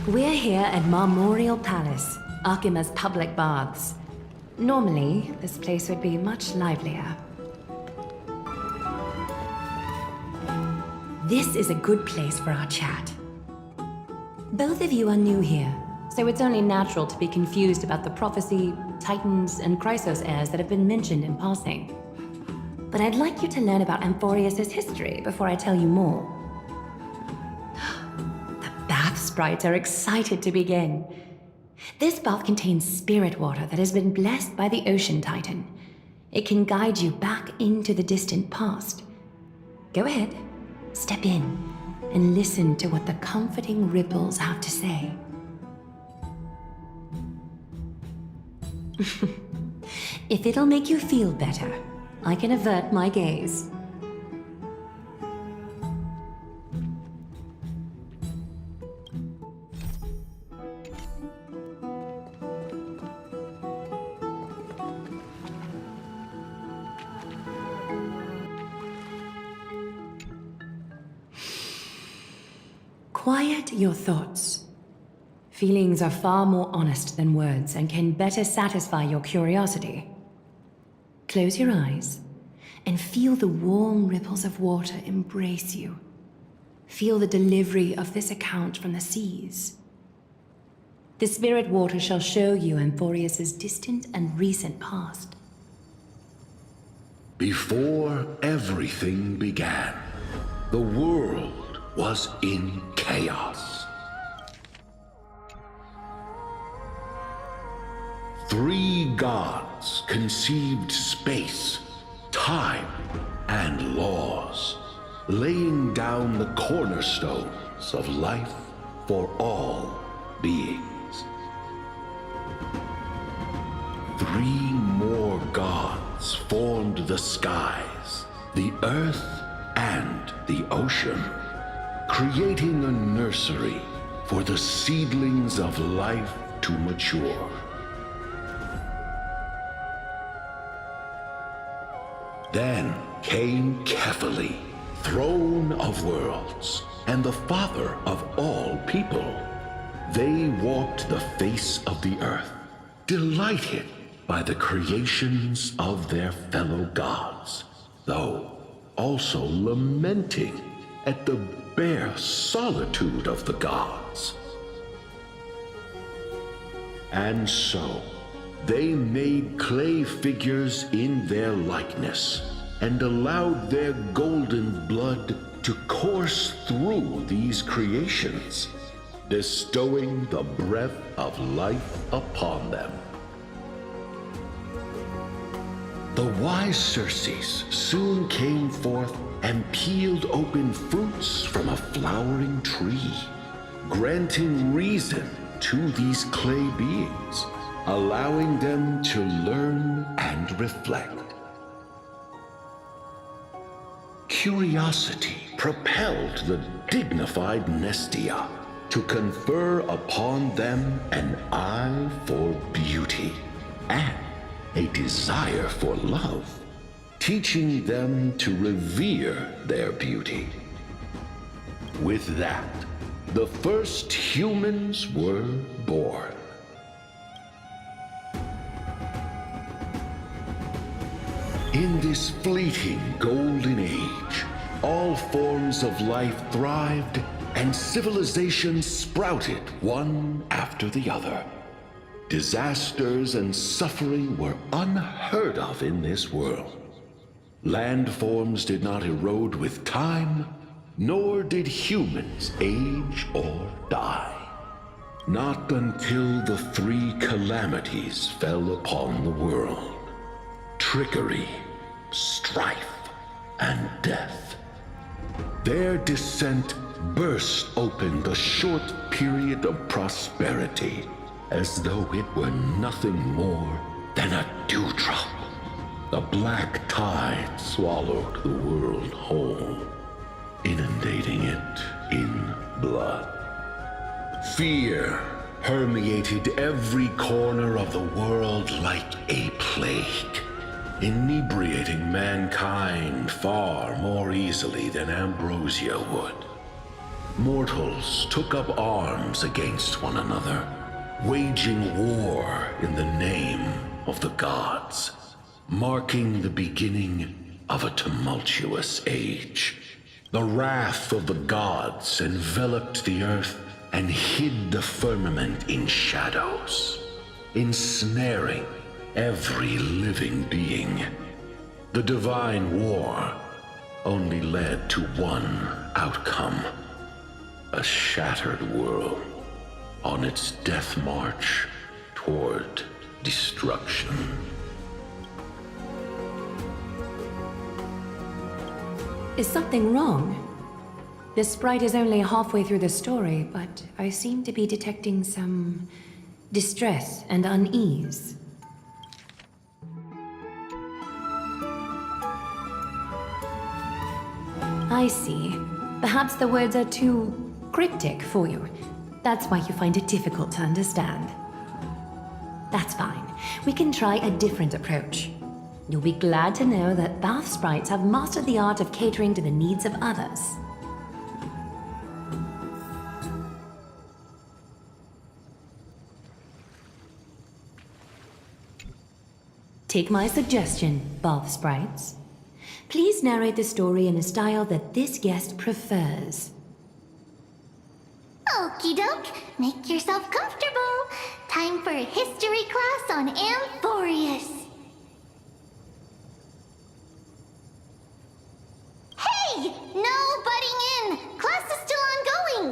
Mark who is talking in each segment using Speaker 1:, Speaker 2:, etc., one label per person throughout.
Speaker 1: We're here at Marmoreal Palace, Archima's public baths. Normally, this place would be much livelier. This is a good place for our chat. Both of you are new here, so it's only natural to be confused about the prophecy, titans, and Chrysos heirs that have been mentioned in passing. But I'd like you to learn about Amphoreus' history before I tell you more. The bath sprites are excited to begin. This bath contains spirit water that has been blessed by the ocean titan. It can guide you back into the distant past. Go ahead, step in, and listen to what the comforting ripples have to say. If it'll make you feel better, I can avert my gaze. Quiet your thoughts. Feelings are far more honest than words and can better satisfy your curiosity. Close your eyes and feel the warm ripples of water embrace you. Feel the delivery of this account from the seas. The spirit water shall show you Amphoreus' distant and recent past.
Speaker 2: Before everything began, the world was in chaos. 3 gods conceived space, time, and laws, laying down the cornerstones of life for all beings. 3 more gods formed the skies, the earth, and the ocean, creating a nursery for the seedlings of life to mature. Then came Ch1Pt2, throne of worlds, and the father of all people. They walked the face of the earth, delighted by the creations of their fellow gods, though also lamenting at the bare solitude of the gods. And so, they made clay figures in their likeness, and allowed their golden blood to course through these creations, bestowing the breath of life upon them. The wise Circes soon came forth and peeled open fruits from a flowering tree, granting reason to these clay beings, allowing them to learn and reflect. Curiosity propelled the dignified Nestia to confer upon them an eye for beauty and a desire for love, teaching them to revere their beauty. With that, the first humans were born. In this fleeting golden age, all forms of life thrived and civilizations sprouted one after the other. Disasters and suffering were unheard of in this world. Landforms did not erode with time, nor did humans age or die. Not until the 3 calamities fell upon the world: trickery, strife, and death. Their descent burst open the short period of prosperity, as though it were nothing more than a dewdrop. The black tide swallowed the world whole, inundating it in blood. Fear permeated every corner of the world like a plague, inebriating mankind far more easily than ambrosia would. mortals took up arms against one another, waging war in the name of the gods, marking the beginning of a tumultuous age. The wrath of the gods enveloped the earth and hid the firmament in shadows, ensnaring every living being. The divine war only led to one outcome: a shattered world on its death march toward destruction.
Speaker 1: Is something wrong? The sprite is only halfway through the story, but I seem to be detecting some distress and unease. I see. Perhaps the words are too cryptic for you. That's why you find it difficult to understand. That's fine. We can try a different approach. You'll be glad to know that bath sprites have mastered the art of catering to the needs of others. Take my suggestion, bath sprites. Please narrate the story in a style that this guest prefers.
Speaker 3: Okie doke, make yourself comfortable. Time for a history class on Amphoreus. Hey, no butting in. Class is still ongoing.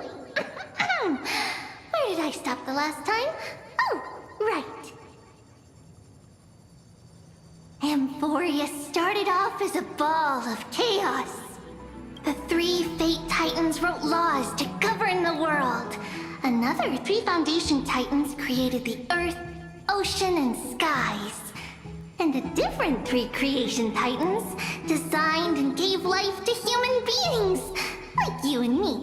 Speaker 3: Where did I stop the last time? Oh, right. Amphoreus started off as a ball of chaos. The 3 Fate Titans wrote laws to govern the world. Another 3 Foundation Titans created the earth, ocean, and skies. And the different 3 Creation Titans designed and gave life to human beings, like you and me.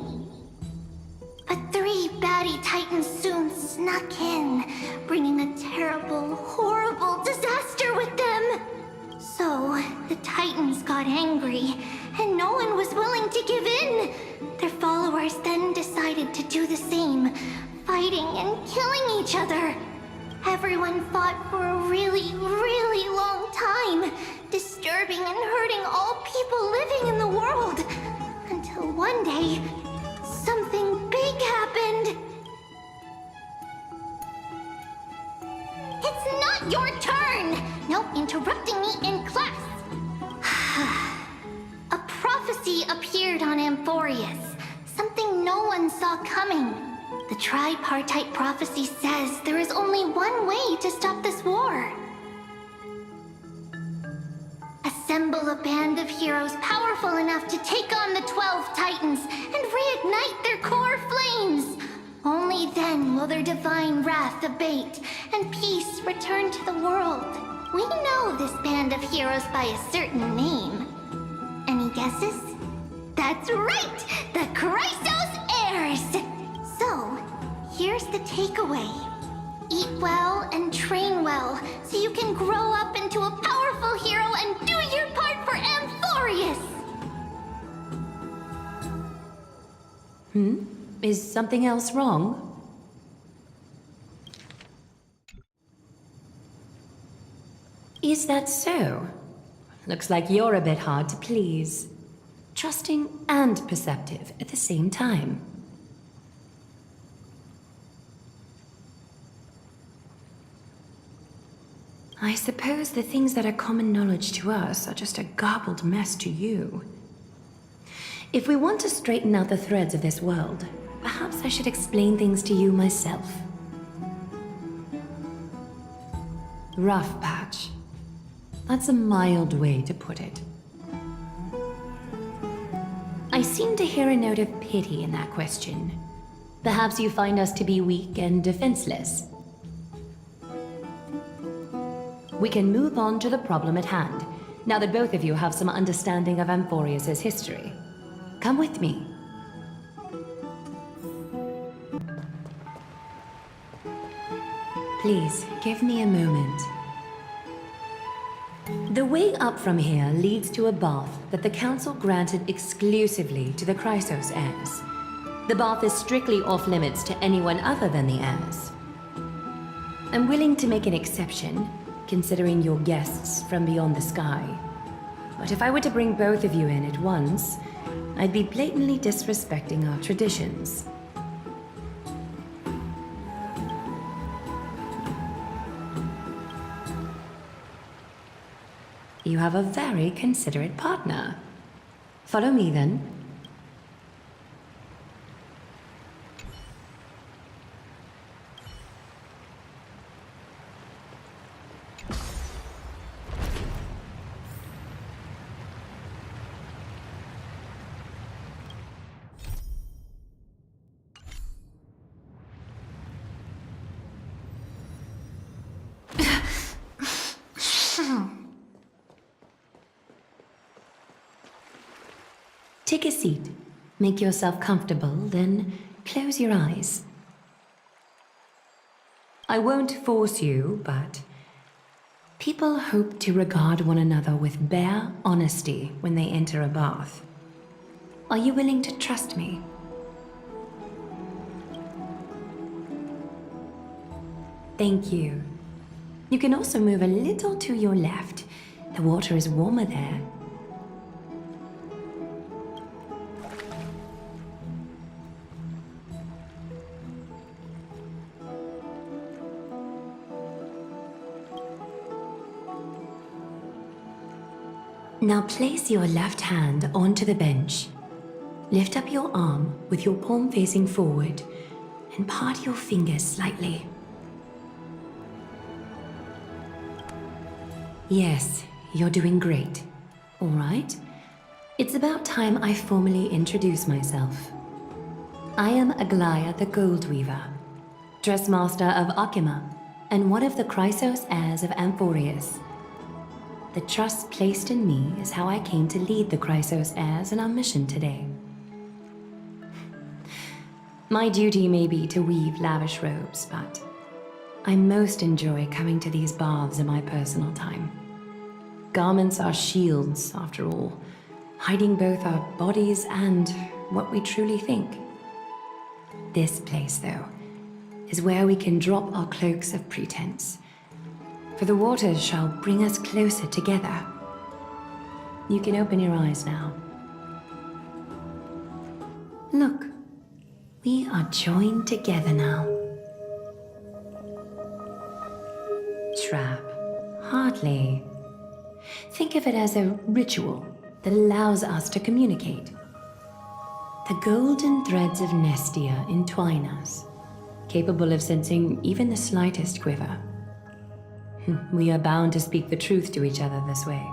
Speaker 3: But 3 baddie Titans soon snuck in, bringing a terrible, horrible disaster with them. So, the Titans got angry, and no one was willing to give in. Their followers then decided to do the same, fighting and killing each other. Everyone fought for a really, really long time, disturbing and hurting all people living in the world. Until one day, something big happened. It's not your turn! No interrupting me in class. A prophecy appeared on Amphoreus, something no one saw coming. The tripartite prophecy says there is only one way to stop this war. Assemble a band of heroes powerful enough to take on the 12 Titans and reignite their core flames. Only then will their divine wrath abate and peace return to the world. We know this band of heroes by a certain name. Any guesses? That's right! The Chrysos Heirs! So, here's the takeaway. Eat well and train well, so you can grow up into a powerful hero and do your part for Amphoreus!
Speaker 1: Is something else wrong? Is that so? Looks like you're a bit hard to please. Trusting and perceptive at the same time. I suppose the things that are common knowledge to us are just a garbled mess to you. If we want to straighten out the threads of this world, perhaps I should explain things to you myself. Rough patch. That's a mild way to put it. I seem to hear a note of pity in that question. Perhaps you find us to be weak and defenseless. We can move on to the problem at hand, now that both of you have some understanding of Amphoreus' history. Come with me. Please, give me a moment. The way up from here leads to a bath that the Council granted exclusively to the Chrysos heirs. The bath is strictly off-limits to anyone other than the heirs. I'm willing to make an exception, considering you're guests from beyond the sky. But if I were to bring both of you in at once, I'd be blatantly disrespecting our traditions. You have a very considerate partner. Follow me, then. Take a seat. Make yourself comfortable, then close your eyes. I won't force you, but people hope to regard one another with bare honesty when they enter a bath. Are you willing to trust me? Thank you. You can also move a little to your left. The water is warmer there. Now place your left hand onto the bench. Lift up your arm with your palm facing forward and part your fingers slightly. Yes, you're doing great. All right. It's about time I formally introduce myself. I am Aglaya the Gold Weaver, Dressmaster of Akima, and one of the Chrysos heirs of Amphoreus. The trust placed in me is how I came to lead the Chrysos heirs in our mission today. My duty may be to weave lavish robes, but I most enjoy coming to these baths in my personal time. Garments are shields, after all, hiding both our bodies and what we truly think. This place, though, is where we can drop our cloaks of pretense, for the waters shall bring us closer together. You can open your eyes now. Look, we are joined together now. Trap? Hardly. Think of it as a ritual that allows us to communicate. The golden threads of Nestia entwine us, capable of sensing even the slightest quiver. We are bound to speak the truth to each other this way.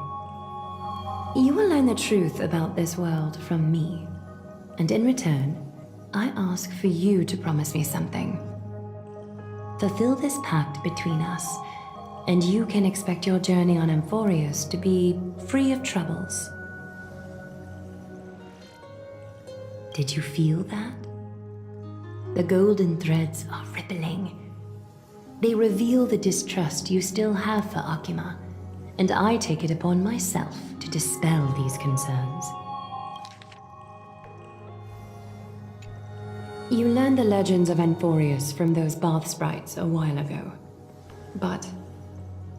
Speaker 1: You will learn the truth about this world from me, and in return, I ask for you to promise me something. Fulfill this pact between us, and you can expect your journey on Amphoreus to be free of troubles. Did you feel that? The golden threads are rippling. They reveal the distrust you still have for Akima, and I take it upon myself to dispel these concerns. You learned the legends of Amphoreus from those bath sprites a while ago, but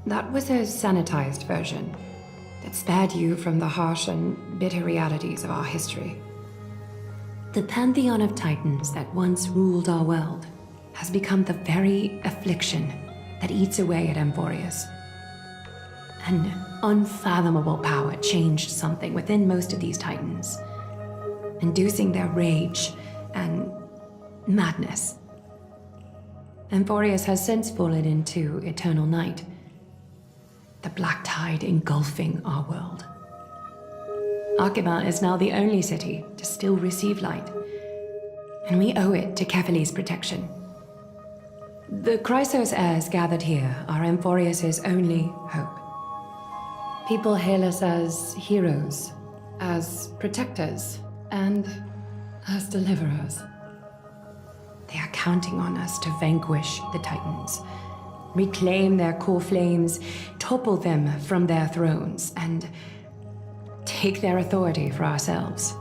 Speaker 1: that was a sanitized version that spared you from the harsh and bitter realities of our history. The pantheon of titans that once ruled our world has become the very affliction that eats away at Amphoreus. An unfathomable power changed something within most of these titans, inducing their rage and madness. Amphoreus has since fallen into eternal night, the black tide engulfing our world. Akima is now the only city to still receive light, and we owe it to Kefali's protection. The Chrysos heirs gathered here are Amphoreus' only hope. People hail us as heroes, as protectors, and as deliverers. They are counting on us to vanquish the Titans, reclaim their core flames, topple them from their thrones, and take their authority for ourselves.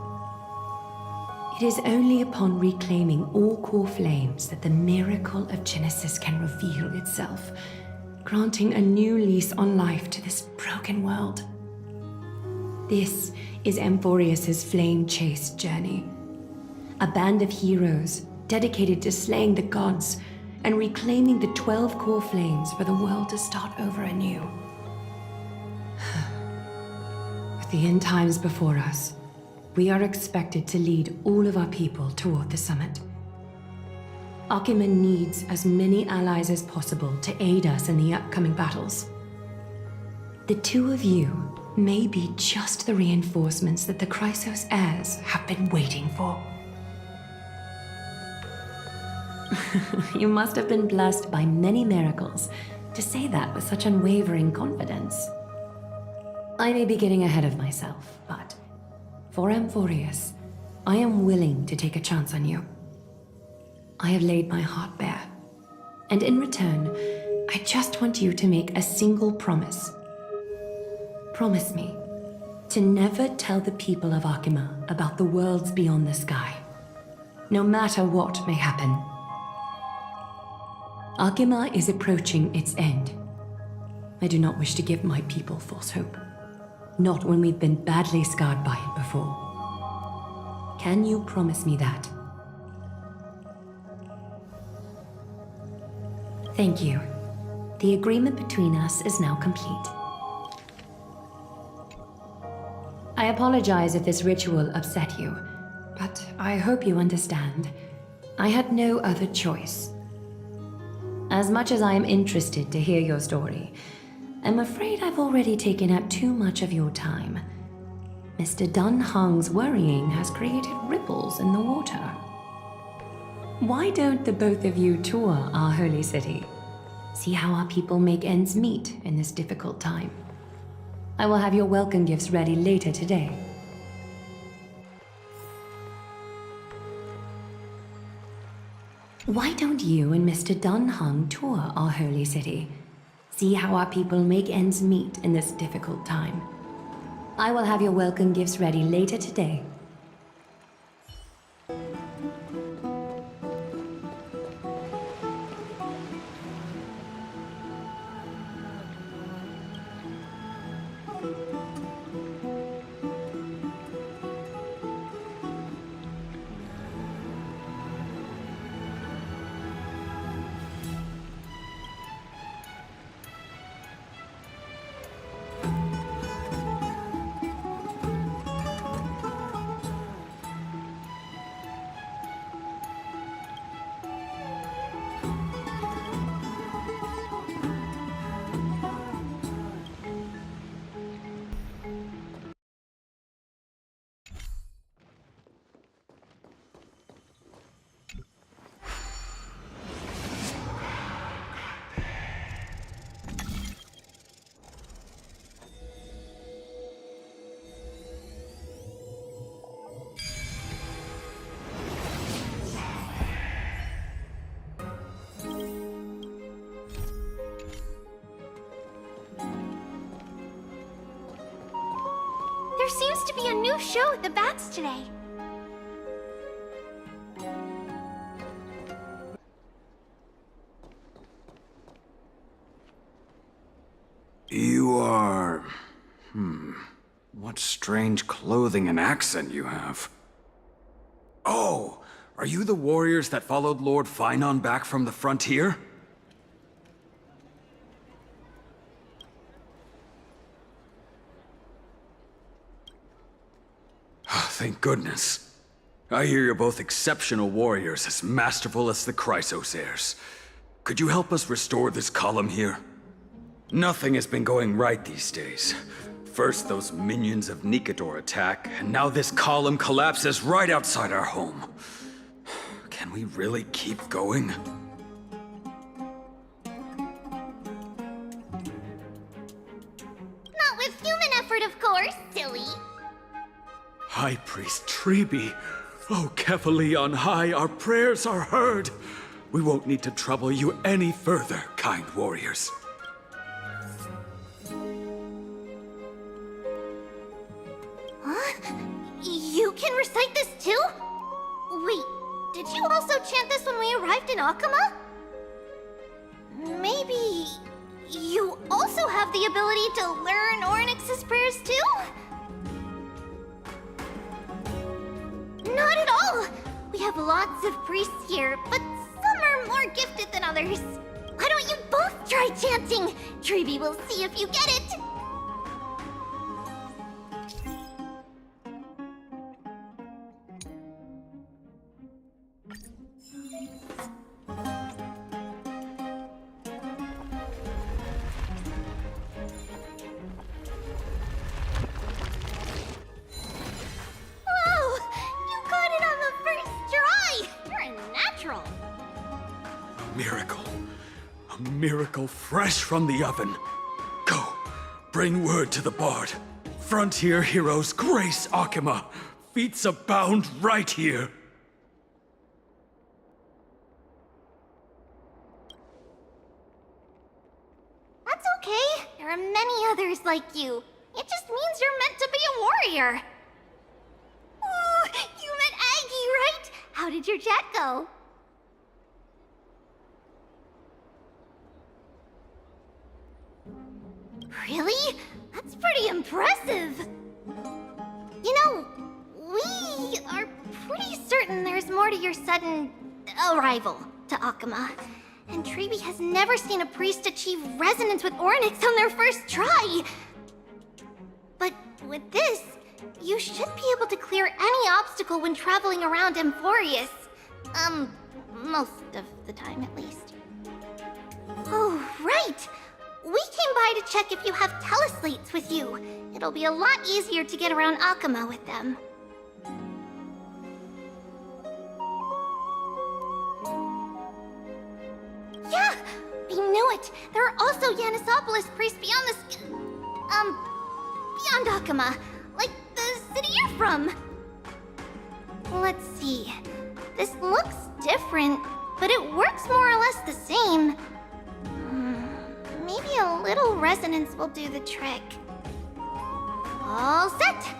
Speaker 1: It is only upon reclaiming all core flames that the miracle of Genesis can reveal itself, granting a new lease on life to this broken world. This is Amphoreus's flame chase journey. A band of heroes dedicated to slaying the gods and reclaiming the 12 core flames for the world to start over anew. With the end times before us, we are expected to lead all of our people toward the summit. Arkima needs as many allies as possible to aid us in the upcoming battles. The two of you may be just the reinforcements that the Chrysos heirs have been waiting for. You must have been blessed by many miracles to say that with such unwavering confidence. I may be getting ahead of myself, but for Amphoreus, I am willing to take a chance on you. I have laid my heart bare, and in return, I just want you to make a single promise. Promise me to never tell the people of Arkima about the worlds beyond the sky, no matter what may happen. Arkima is approaching its end. I do not wish to give my people false hope. Not when we've been badly scarred by it before. Can you promise me that? Thank you. The agreement between us is now complete. I apologize if this ritual upset you, but I hope you understand. I had no other choice. As much as I am interested to hear your story, I'm afraid I've already taken up too much of your time. Mr. Dunhung's worrying has created ripples in the water. Why don't the both of you tour our holy city? See how our people make ends meet in this difficult time. I will have your welcome gifts ready later today. Why don't you and Mr. Dunhung tour our holy city? See how our people make ends meet in this difficult time. I will have your welcome gifts ready later today.
Speaker 3: There seems to be a new show at the Bats today.
Speaker 4: You are... What strange clothing and accent you have. Oh, are you the warriors that followed Lord Finon back from the frontier? Thank goodness. I hear you're both exceptional warriors, as masterful as the Chrysos heirs. Could you help us restore this column here? Nothing has been going right these days. First those minions of Nicator attack, and now this column collapses right outside our home. Can we really keep going?
Speaker 3: Not with human effort, of course, silly.
Speaker 4: High Priest Treeby, oh Kefali on high, our prayers are heard. We won't need to trouble you any further, kind warriors.
Speaker 3: Huh? You can recite this too? Akama? Maybe you also have the ability to learn Ornyx's prayers too? Not at all! We have lots of priests here, but some are more gifted than others. Why don't you both try chanting? Treeby will see if you get it! Wow! You got it on the first try! You're a natural!
Speaker 4: A miracle. A miracle fresh from the oven. Go, bring word to the Bard. Frontier heroes grace Akama. Feats abound right here.
Speaker 3: That's okay. There are many others like you. It just means you're meant to be a warrior. Ooh, you met Aggie, right? How did your chat go? Really? That's pretty impressive. You know, we are pretty certain there's more to your sudden arrival to Akama. And Treeby has never seen a priest achieve resonance with Ornyx on their first try. But with this, you should be able to clear any obstacle when traveling around Amphoreus. Most of the time at least. Oh, right! We came by to check if you have teleslates with you. It'll be a lot easier to get around Akama with them. Yeah! I knew it! There are also Yanisopolis priests beyond the beyond Akama. Like the city you're from. Let's see. This looks different, but it works more or less the same. Maybe a little resonance will do the trick. All set!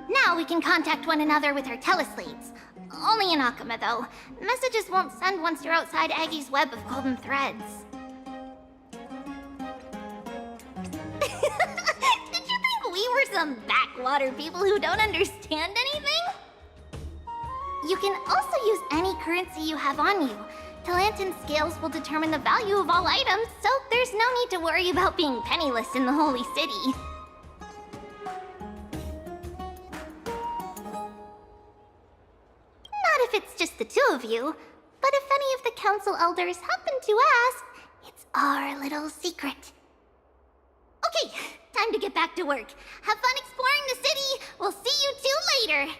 Speaker 3: Now we can contact one another with our teleslates. Only in Akama, though. Messages won't send once you're outside Aggie's web of golden threads. Did you think we were some backwater people who don't understand anything? You can also use any currency you have on you. Talantan scales will determine the value of all items, so there's no need to worry about being penniless in the Holy City. Not if it's just the two of you, but if any of the council elders happen to ask, it's our little secret. Okay, time to get back to work. Have fun exploring the city. We'll see you two later.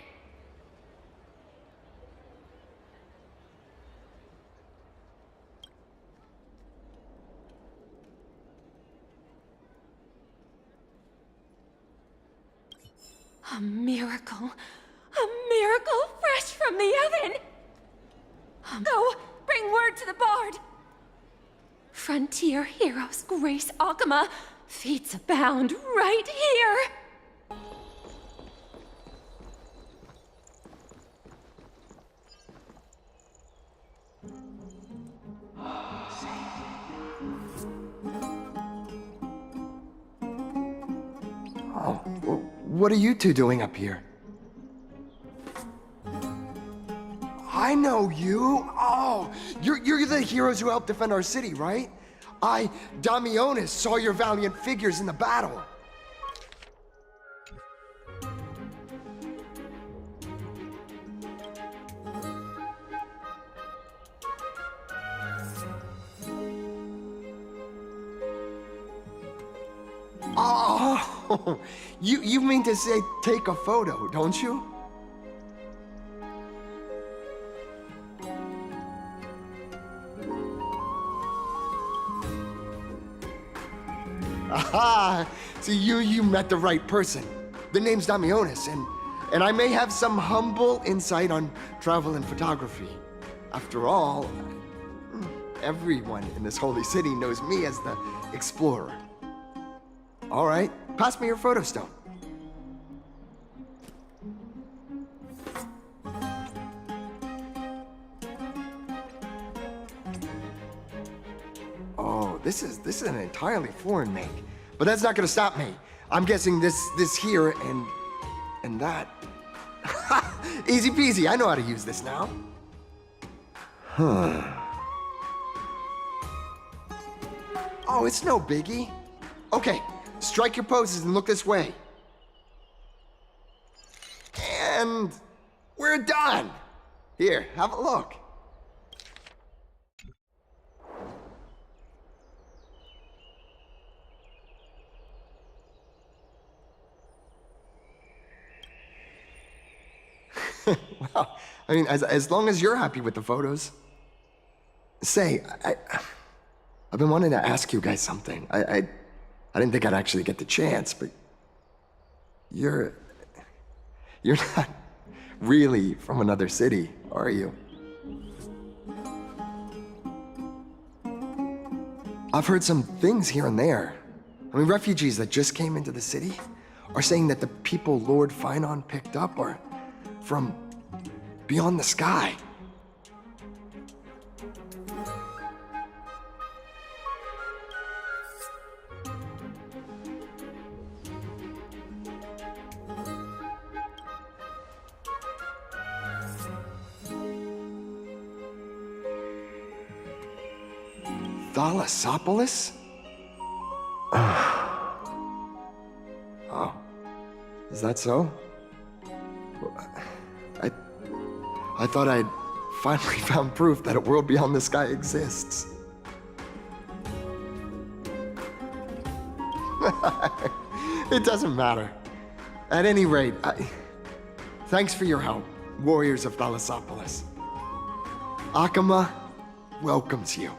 Speaker 1: A miracle fresh from the oven! Go, bring word to the Bard! Frontier heroes grace Akama, feats abound right here!
Speaker 5: Oh, what are you two doing up here? I know you! Oh, you're the heroes who helped defend our city, right? Damionis, saw your valiant figures in the battle. Oh, you mean to say take a photo, don't you? Aha! So you met the right person. The name's Damionis, and I may have some humble insight on travel and photography. After all, everyone in this holy city knows me as the explorer. All right, pass me your photo stone. This is an entirely foreign make. But that's not gonna stop me. I'm guessing this here and that. Easy peasy, I know how to use this now. Oh, it's no biggie. Okay, strike your poses and look this way. And we're done. Here, have a look. Well, I mean, as long as you're happy with the photos. Say, I've been wanting to ask you guys something. I didn't think I'd actually get the chance, but you're not really from another city, are you? I've heard some things here and there. I mean, refugees that just came into the city are saying that the people Lord Finon picked up are from beyond the sky. Thalassopolis? Oh, is that so? I thought I'd finally found proof that a world beyond the sky exists. It doesn't matter. At any rate, thanks for your help, warriors of Thalassopolis. Akama welcomes you.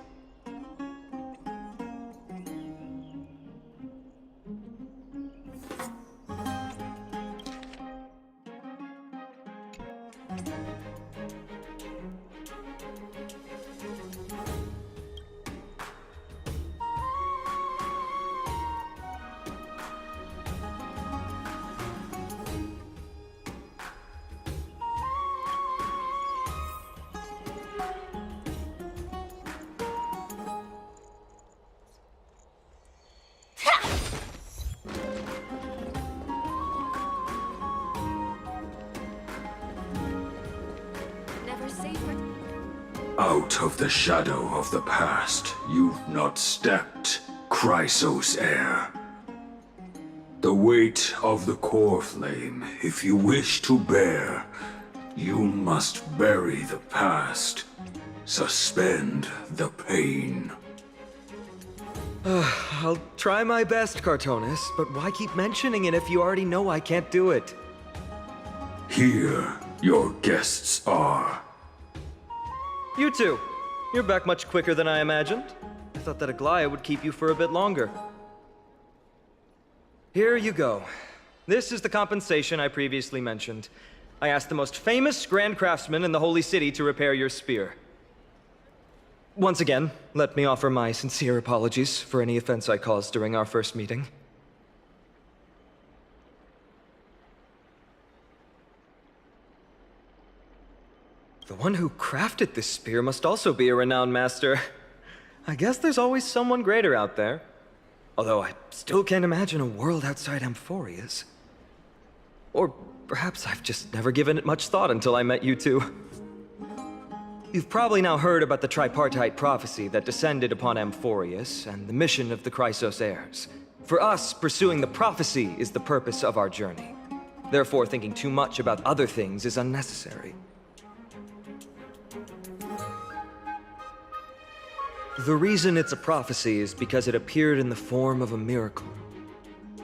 Speaker 4: Out of the shadow of the past, you've not stepped, Chrysos heir. The weight of the core flame, if you wish to bear, you must bury the past. Suspend the pain.
Speaker 6: I'll try my best, Cartonis, but why keep mentioning it if you already know I can't do it?
Speaker 4: Here, your guests are.
Speaker 6: You two, you're back much quicker than I imagined. I thought that Aglaya would keep you for a bit longer. Here you go. This is the compensation I previously mentioned. I asked the most famous Grand Craftsman in the Holy City to repair your spear. Once again, let me offer my sincere apologies for any offense I caused during our first meeting. The one who crafted this spear must also be a renowned master. I guess there's always someone greater out there. Although I still can't imagine a world outside Amphoreus. Or perhaps I've just never given it much thought until I met you two. You've probably now heard about the tripartite prophecy that descended upon Amphoreus and the mission of the Chrysos heirs. For us, pursuing the prophecy is the purpose of our journey. Therefore, thinking too much about other things is unnecessary. The reason it's a prophecy is because it appeared in the form of a miracle.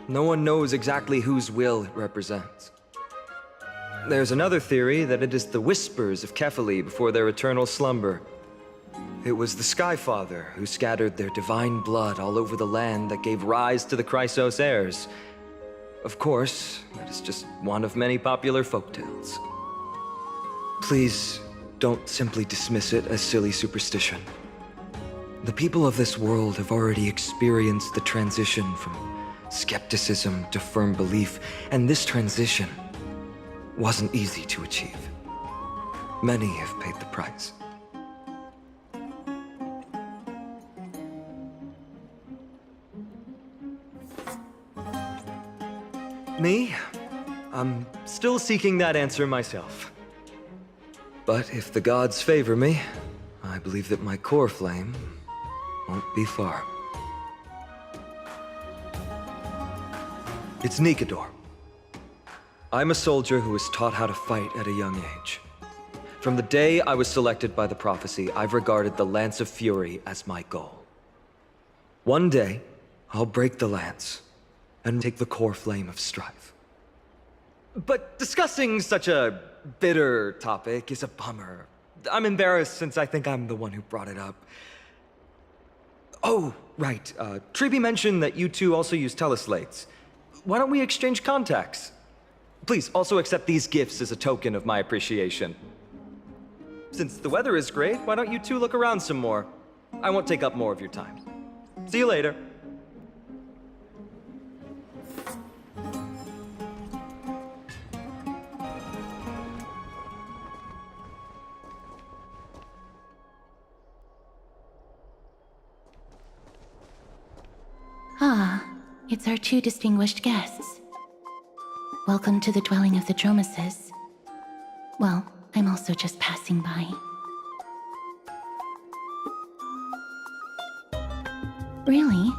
Speaker 6: No one knows exactly whose will it represents. There's another theory that it is the whispers of Kefali before their eternal slumber. It was the Skyfather who scattered their divine blood all over the land that gave rise to the Chrysos heirs. Of course, that is just one of many popular folktales. Please, don't simply dismiss it as silly superstition. The people of this world have already experienced the transition from skepticism to firm belief, and this transition wasn't easy to achieve. Many have paid the price. Me? I'm still seeking that answer myself. But if the gods favor me, I believe that my core flame won't be far. It's Nikador. I'm a soldier who was taught how to fight at a young age. From the day I was selected by the prophecy, I've regarded the Lance of Fury as my goal. One day, I'll break the lance and take the core flame of strife. But discussing such a bitter topic is a bummer. I'm embarrassed since I think I'm the one who brought it up. Oh, right. Tribi mentioned that you two also use teleslates. Why don't we exchange contacts? Please also accept these gifts as a token of my appreciation. Since the weather is great, why don't you two look around some more? I won't take up more of your time. See you later.
Speaker 7: Ah, it's our two distinguished guests. Welcome to the dwelling of the Dromeses. Well, I'm also just passing by. Really,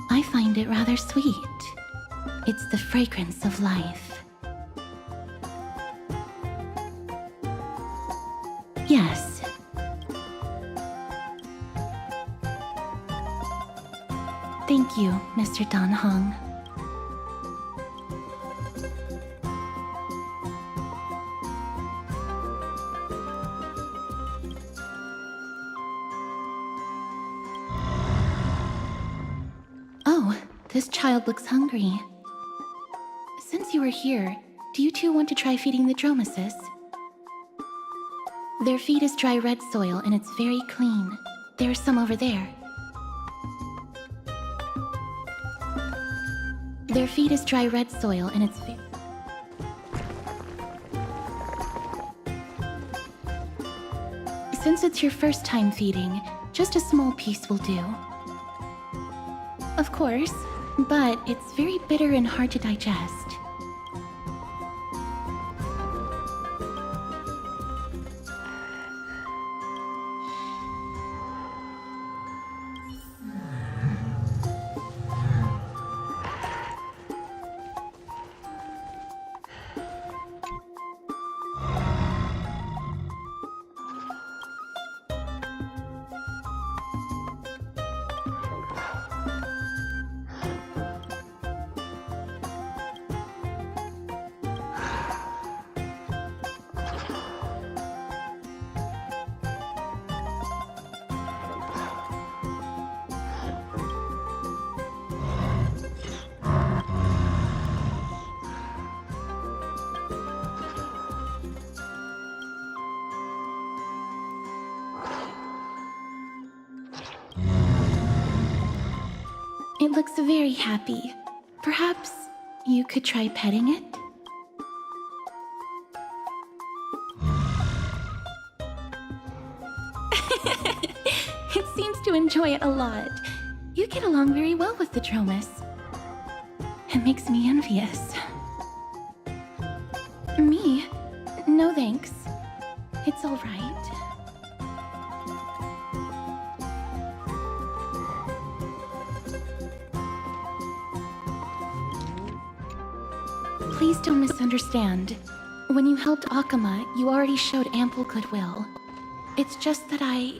Speaker 7: I find it rather sweet. It's the fragrance of life. Yes. Thank you, Mr. Dan Hong. Oh, this child looks hungry. Since you are here, do you two want to try feeding the Dromeses? Their feed is dry red soil and it's very clean. There's some over there. Their feed is dry red soil and it's Since it's your first time feeding, just a small piece will do. Of course, but it's very bitter and hard to digest. It looks very happy. Perhaps you could try petting it? It seems to enjoy it a lot. You get along very well with the Dromes. It makes me envious. Me? No thanks. It's all right. Please don't misunderstand. When you helped Akama, you already showed ample goodwill. It's just that I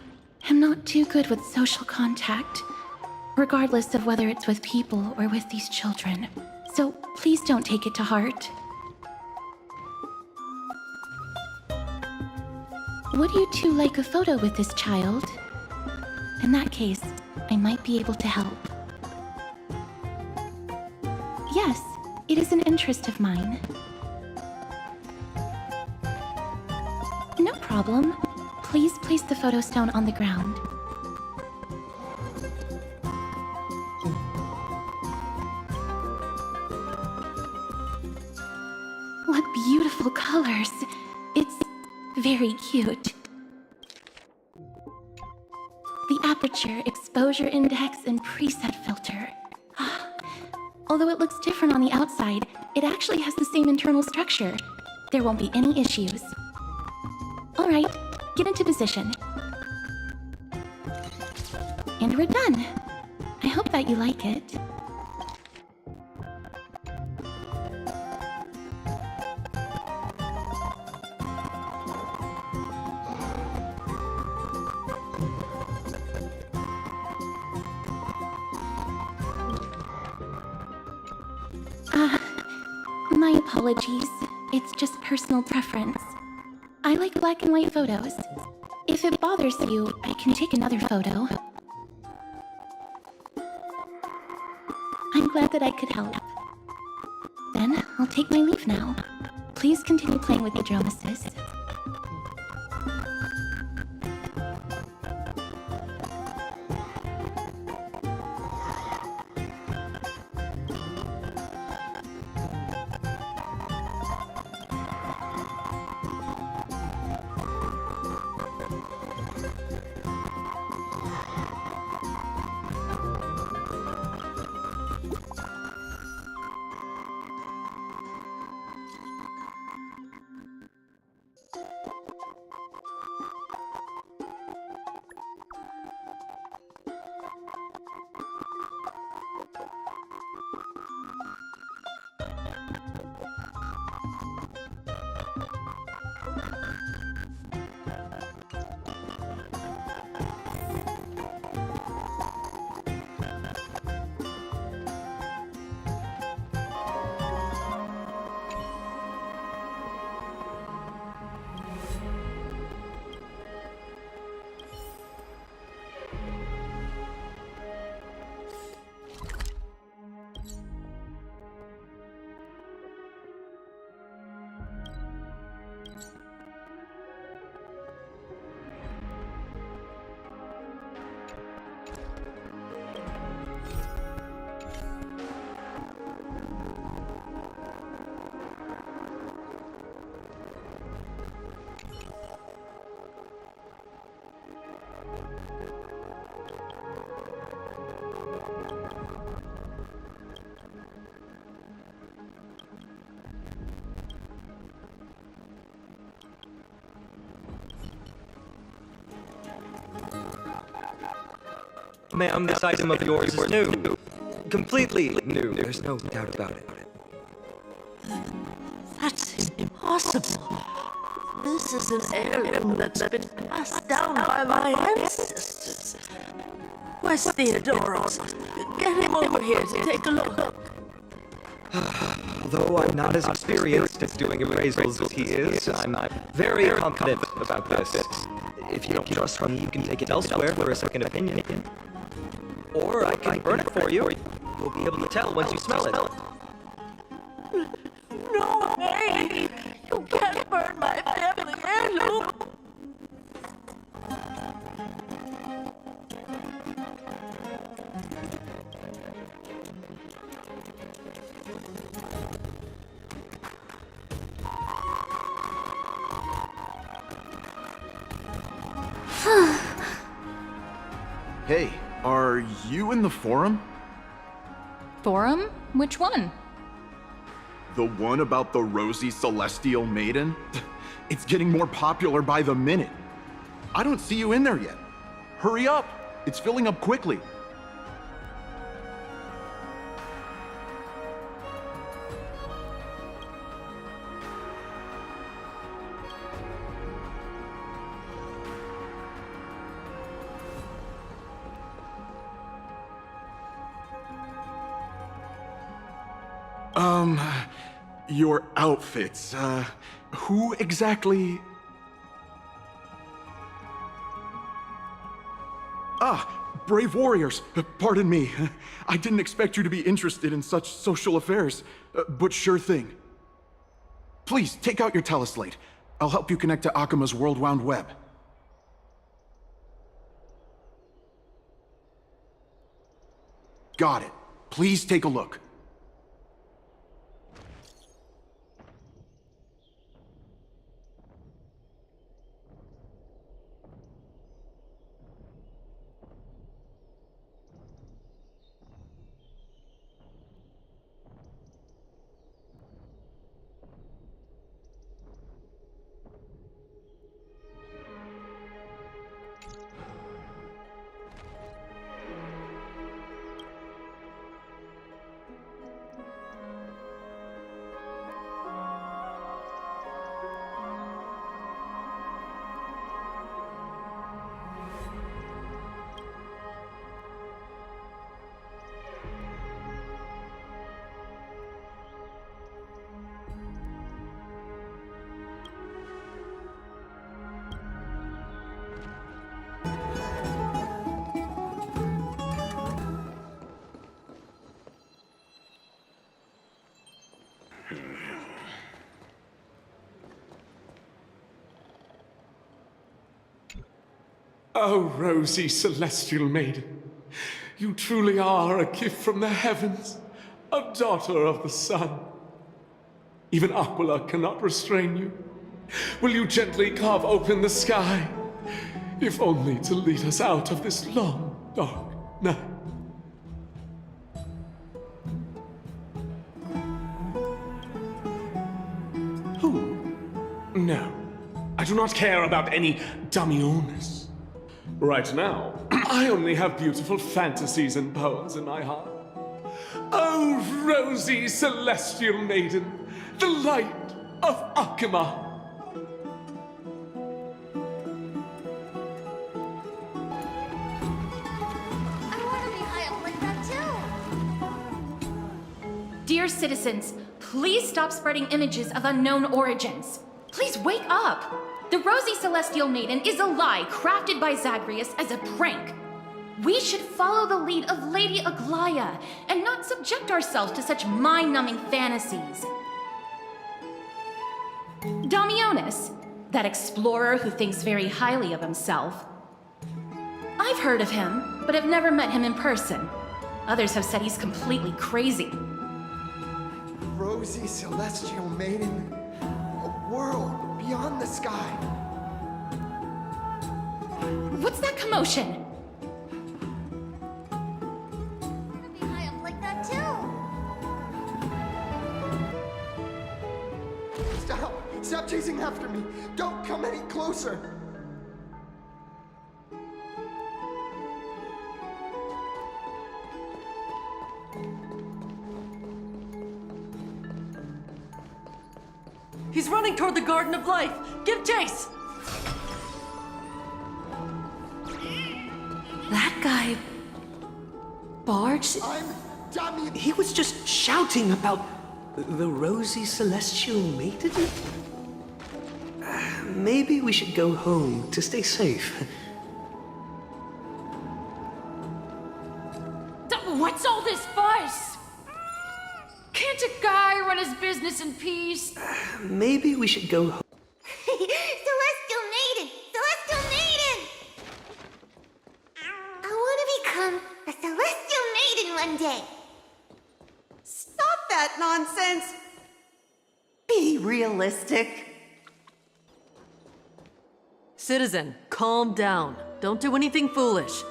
Speaker 7: am not too good with social contact, regardless of whether it's with people or with these children. So please don't take it to heart. Would you two like a photo with this child? In that case, I might be able to help. Yes. It is an interest of mine. No problem. Please place the photo stone on the ground. What beautiful colors. It's very cute. The aperture, exposure index, and preset filter. Although it looks different on the outside, it actually has the same internal structure. There won't be any issues. Alright, get into position. And we're done. I hope that you like it. My apologies. It's just personal preference. I like black and white photos. If it bothers you, I can take another photo. I'm glad that I could help. Then, I'll take my leave now. Please continue playing with the drum assist.
Speaker 6: Ma'am, this item of yours is new. Completely new. There's no doubt about it.
Speaker 8: That's impossible. This is an heirloom that's been passed down by my ancestors. Where's Theodoros? Get him over here to take a look.
Speaker 6: Although I'm not as experienced at doing appraisals as he is, I'm very confident about this. If you don't trust me, you can take it elsewhere for a second opinion. Or I can burn it for you. You'll be able to tell once you smell it.
Speaker 8: No way! You can't burn my family heirloom!
Speaker 9: Hey, are you in the forum?
Speaker 10: Forum? Which one?
Speaker 9: The one about the rosy celestial maiden? It's getting more popular by the minute. I don't see you in there yet. Hurry up! It's filling up quickly. Your outfits, who exactly? Ah, brave warriors, pardon me. I didn't expect you to be interested in such social affairs, but sure thing. Please, take out your teleslate. I'll help you connect to Akuma's World Wound Web. Got it. Please take a look.
Speaker 11: Oh, rosy celestial maiden, you truly are a gift from the heavens, a daughter of the sun. Even Aquila cannot restrain you. Will you gently carve open the sky, if only to lead us out of this long, dark night? Who? No, I do not care about any Damiones. Right now, I only have beautiful fantasies and poems in my heart. Oh, rosy celestial maiden, the light of Akima.
Speaker 3: I want to be high up like that too.
Speaker 10: Dear citizens, please stop spreading images of unknown origins. Please wake up! The Rosy Celestial Maiden is a lie crafted by Zagreus as a prank. We should follow the lead of Lady Aglaya and not subject ourselves to such mind-numbing fantasies. Damiones, that explorer who thinks very highly of himself. I've heard of him, but have never met him in person. Others have said he's completely crazy.
Speaker 5: Rosy celestial maiden, a world beyond the sky.
Speaker 10: What's that commotion?
Speaker 3: I want to be high up like that too.
Speaker 5: Stop! Stop chasing after me! Don't come any closer!
Speaker 8: He's running toward the Garden of Life. Give chase!
Speaker 12: That guy barged.
Speaker 5: I'm Damien.
Speaker 12: He was just shouting about the Rosy Celestial Maiden. Maybe we should go home to stay safe.
Speaker 10: What's all this fuss? Can't a guy run his business in peace?
Speaker 12: Maybe we should go home.
Speaker 3: Celestial maiden! Celestial maiden! I want to become a celestial maiden one day.
Speaker 13: Stop that nonsense! Be realistic.
Speaker 8: Citizen, calm down. Don't do anything foolish.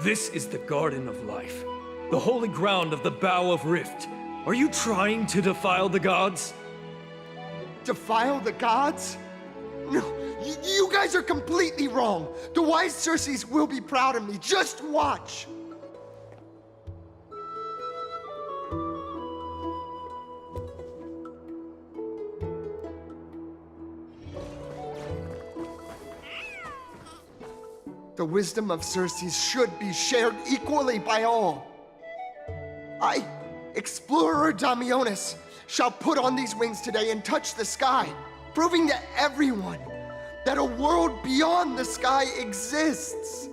Speaker 4: This is the Garden of Life, the holy ground of the Bow of Rift. Are you trying to defile the gods?
Speaker 5: Defile the gods? No, you guys are completely wrong. The wise Circes will be proud of me. Just watch. The wisdom of Circes should be shared equally by all. I, Explorer Damiones, shall put on these wings today and touch the sky, proving to everyone that a world beyond the sky exists.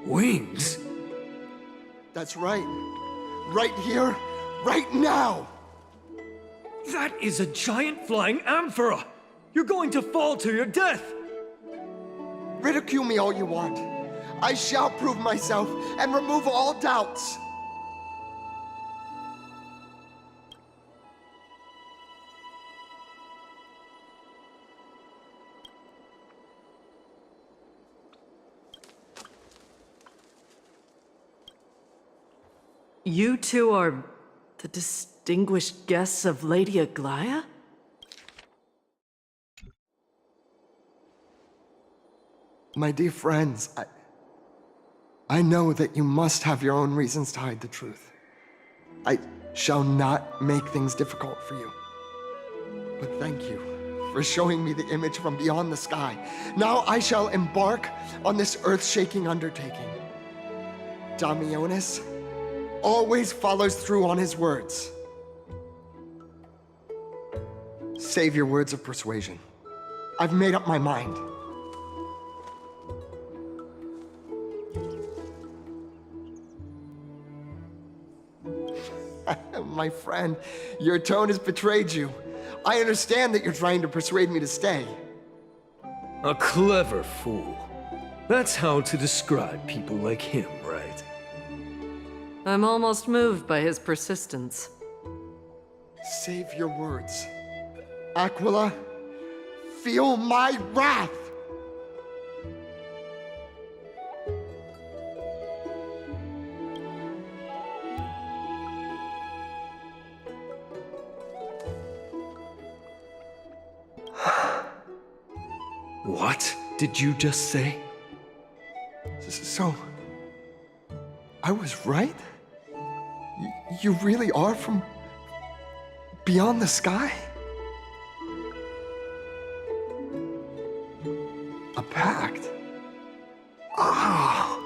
Speaker 4: Wings?
Speaker 5: That's right. Right here, right now.
Speaker 4: That is a giant flying amphora! You're going to fall to your death!
Speaker 5: Ridicule me all you want. I shall prove myself and remove all doubts.
Speaker 8: You two are the distinguished guests of Lady Aglaya?
Speaker 5: My dear friends, I know that you must have your own reasons to hide the truth. I shall not make things difficult for you. But thank you for showing me the image from beyond the sky. Now I shall embark on this earth-shaking undertaking. Damiones always follows through on his words. Save your words of persuasion. I've made up my mind. My friend, your tone has betrayed you. I understand that you're trying to persuade me to stay.
Speaker 4: A clever fool.
Speaker 12: That's how to describe people like him, right?
Speaker 14: I'm almost moved by his persistence.
Speaker 5: Save your words. Aquila, feel my wrath!
Speaker 12: What did you just say?
Speaker 5: So, I was right? You really are from beyond the sky? A pact? Ah,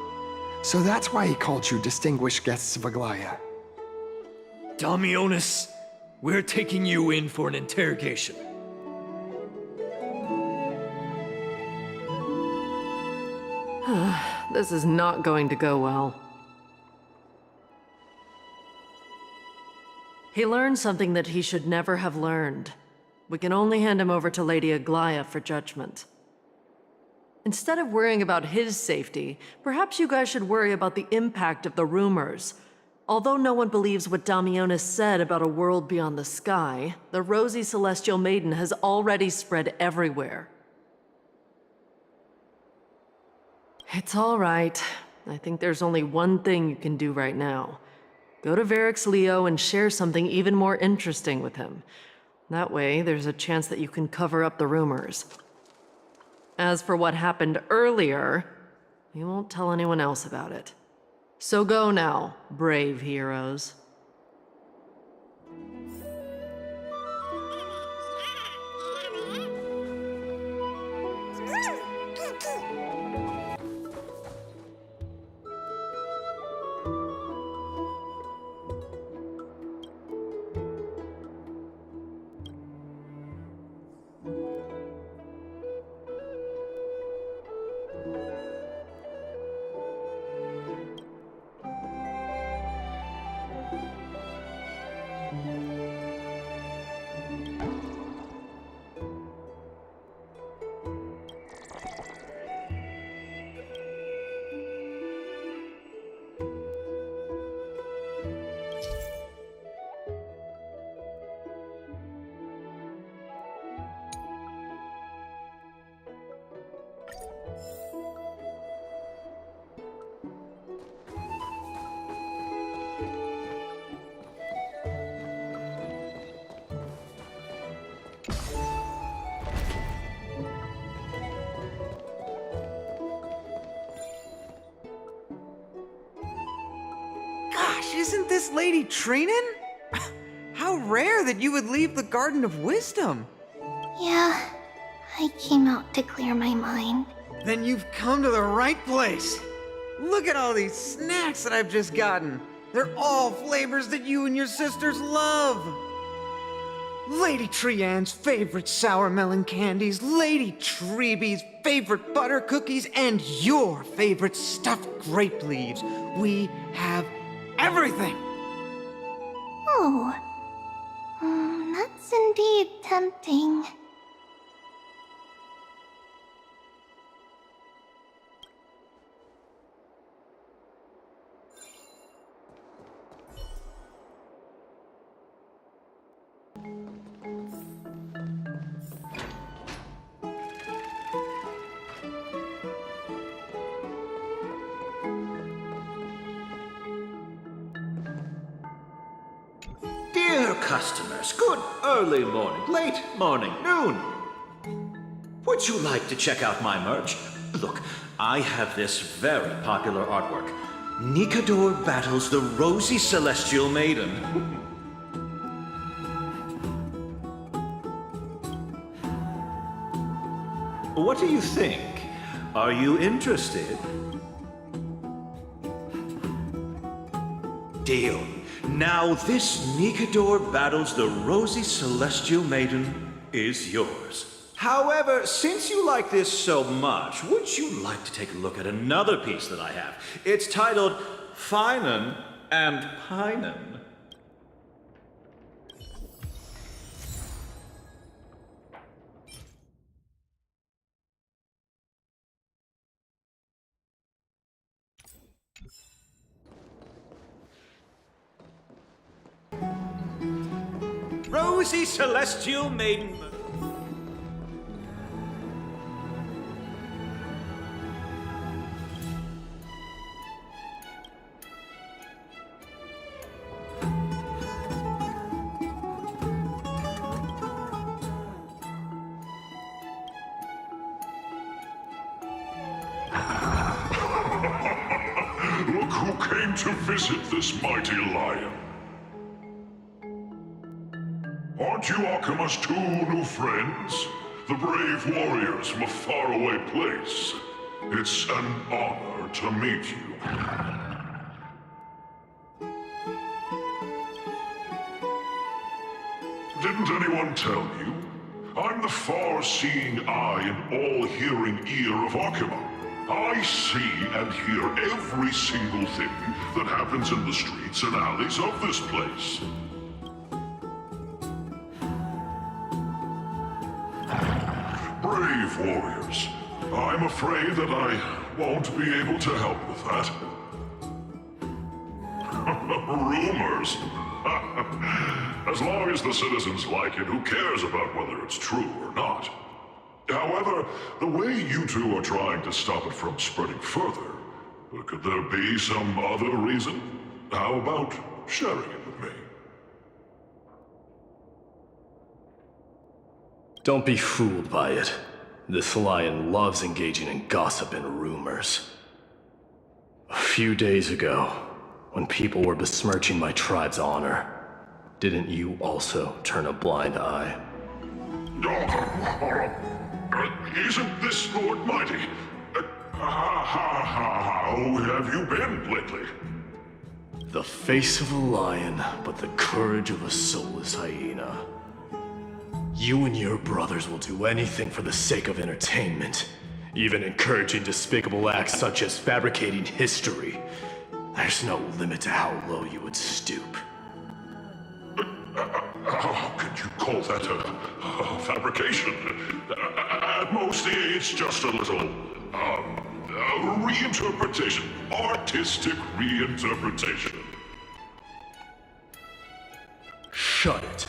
Speaker 5: so that's why he called you distinguished guests of Aglaya.
Speaker 12: Damionis, we're taking you in for an interrogation.
Speaker 14: This is not going to go well. He learned something that he should never have learned. We can only hand him over to Lady Aglaya for judgment. Instead of worrying about his safety, perhaps you guys should worry about the impact of the rumors. Although no one believes what Damionis said about a world beyond the sky, the rosy celestial maiden has already spread everywhere. It's all right. I think there's only one thing you can do right now. Go to Varix Leo and share something even more interesting with him. That way, there's a chance that you can cover up the rumors. As for what happened earlier, you won't tell anyone else about it. So go now, brave heroes.
Speaker 15: Gosh, isn't this Lady Trinin? How rare that you would leave the Garden of Wisdom.
Speaker 3: Yeah, I came out to clear my mind.
Speaker 15: Then you've come to the right place. Look at all these snacks that I've just gotten. They're all flavors that you and your sisters love. Lady Trianne's favorite sour melon candies, Lady Treebee's favorite butter cookies, and your favorite stuffed grape leaves. We have everything.
Speaker 3: Oh, that's indeed tempting.
Speaker 16: Dear customers, good early morning, late morning, noon. Would you like to check out my merch? Look, I have this very popular artwork. Nikador battles the rosy celestial maiden. What do you think? Are you interested? Deal. Now this Nikador battles the rosy celestial maiden is yours. However, since you like this so much, would you like to take a look at another piece that I have? It's titled Finen and Pinen. rosy celestial maiden.
Speaker 17: Look who came to visit this mighty lion. Aren't you Akima's two new friends? The brave warriors from a faraway place. It's an honor to meet you. Didn't anyone tell you? I'm the far-seeing eye and all-hearing ear of Akima. I see and hear every single thing that happens in the streets and alleys of this place. Brave warriors, I'm afraid that I won't be able to help with that. Rumors? As long as the citizens like it, who cares about whether it's true or not? However, the way you two are trying to stop it from spreading further, could there be some other reason? How about sharing it with me?
Speaker 18: Don't be fooled by it. This lion loves engaging in gossip and rumors. A few days ago, when people were besmirching my tribe's honor, didn't you also turn a blind eye?
Speaker 17: Isn't this Lord Mighty? How have you been lately?
Speaker 18: The face of a lion, but the courage of a soulless hyena. You and your brothers will do anything for the sake of entertainment, even encouraging despicable acts such as fabricating history. There's no limit to how low you would stoop.
Speaker 17: How could you call that a fabrication? At most, it's just a little, reinterpretation. Artistic reinterpretation.
Speaker 18: Shut it.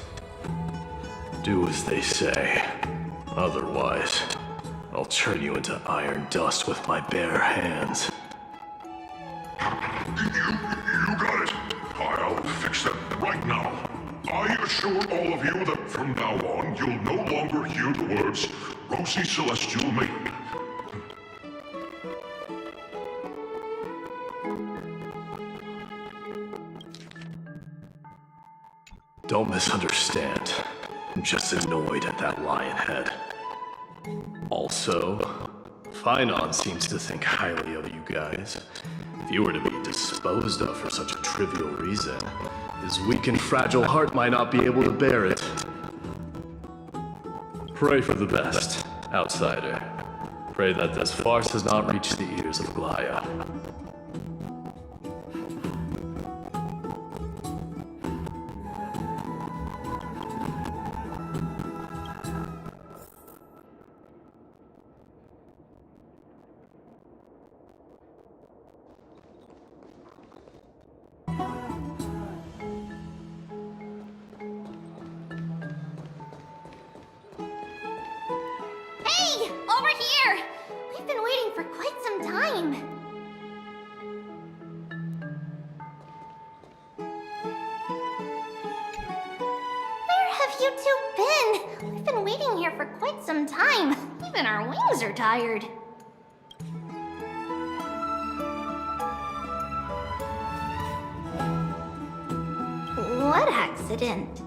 Speaker 18: Do as they say. Otherwise, I'll turn you into iron dust with my bare hands.
Speaker 17: You got it. I'll fix that right now. I assure all of you that from now on, you'll no longer hear the words Rosy Celestial Maiden.
Speaker 18: Don't misunderstand. I'm just annoyed at that lion head. Also, Phainon seems to think highly of you guys. If you were to be disposed of for such a trivial reason, his weak and fragile heart might not be able to bear it. Pray for the best, outsider. Pray that this farce has not reached the ears of Glaya.
Speaker 3: Hey! Over here! We've been waiting for quite some time. Where have you two been? We've been waiting here for quite some time. Even our wings are tired. What accident?